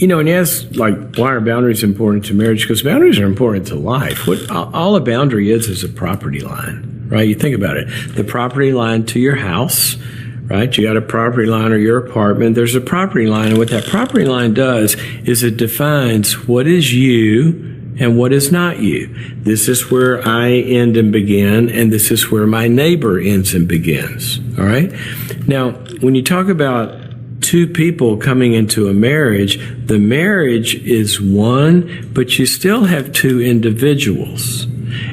And you ask, like, why are boundaries important to marriage? Because boundaries are important to life. What all a boundary is a property line, right? You think about it. The property line to your house, right? You got a property line or your apartment. There's a property line, and what that property line does is it defines what is you and what is not you. This is where I end and begin, and this is where my neighbor ends and begins, all right? Now, when you talk about two people coming into a marriage, the marriage is one, but you still have two individuals.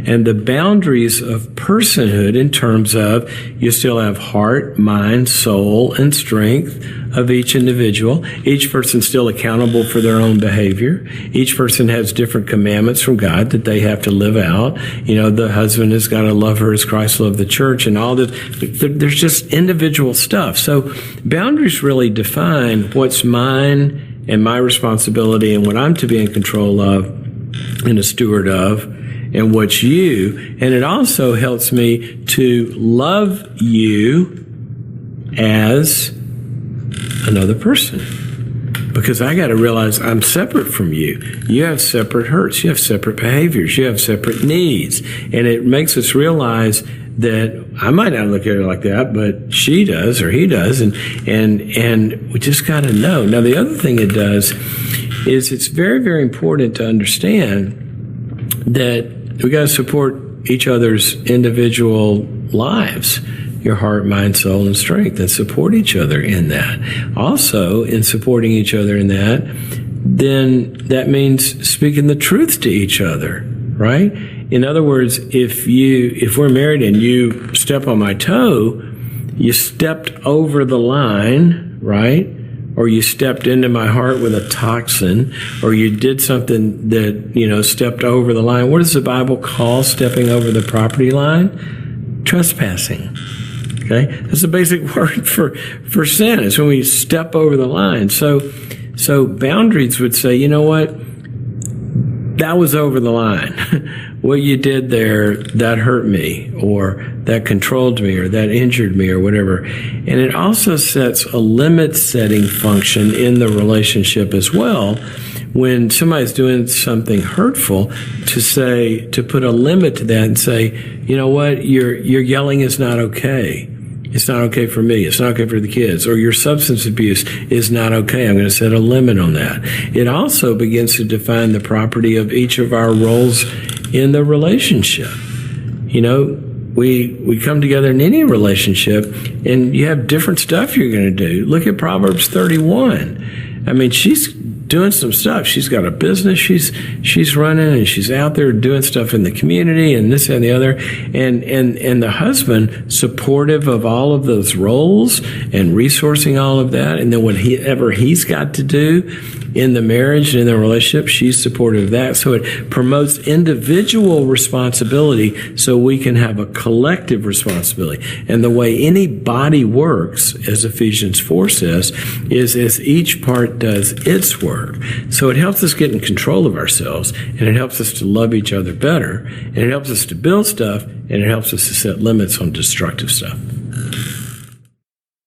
And the boundaries of personhood in terms of you still have heart, mind, soul, and strength of each individual. Each person's still accountable for their own behavior. Each person has different commandments from God that they have to live out. The husband has got to love her as Christ loved the church and all this. There's just individual stuff. So boundaries really define what's mine and my responsibility and what I'm to be in control of and a steward of, and what's you. And it also helps me to love you as another person, because I got to realize I'm separate from you. You have separate hurts. You have separate behaviors. You have separate needs. And it makes us realize that I might not look at her like that, but she does or he does. And we just got to know. Now, the other thing it does is it's very, very important to understand that we got to support each other's individual lives, your heart, mind, soul, and strength, and support each other in that. Also, in supporting each other in that, then that means speaking the truth to each other, right? In other words, if we're married and you step on my toe, you stepped over the line, right? Or you stepped into my heart with a toxin, or you did something that, stepped over the line. What does the Bible call stepping over the property line? Trespassing. Okay? That's the basic word for sin. It's when we step over the line. So boundaries would say, you know what? That was over the line. What you did there, that hurt me, or that controlled me, or that injured me, or whatever. And it also sets a limit-setting function in the relationship as well. When somebody's doing something hurtful, to put a limit to that and say, you know what, your yelling is not okay. It's not okay for me. It's not okay for the kids. Or your substance abuse is not okay. I'm going to set a limit on that. It also begins to define the property of each of our roles in the relationship. We come together in any relationship, and you have different stuff you're going to do. Look at Proverbs 31. I mean, she's doing some stuff. She's got a business she's running, and she's out there doing stuff in the community and this and the other. And the husband, supportive of all of those roles and resourcing all of that. And then whatever he's got to do in the marriage and in the relationship, she's supportive of that. So it promotes individual responsibility so we can have a collective responsibility. And the way any body works, as Ephesians 4 says, is as each part does its work. So it helps us get in control of ourselves, and it helps us to love each other better, and it helps us to build stuff, and it helps us to set limits on destructive stuff.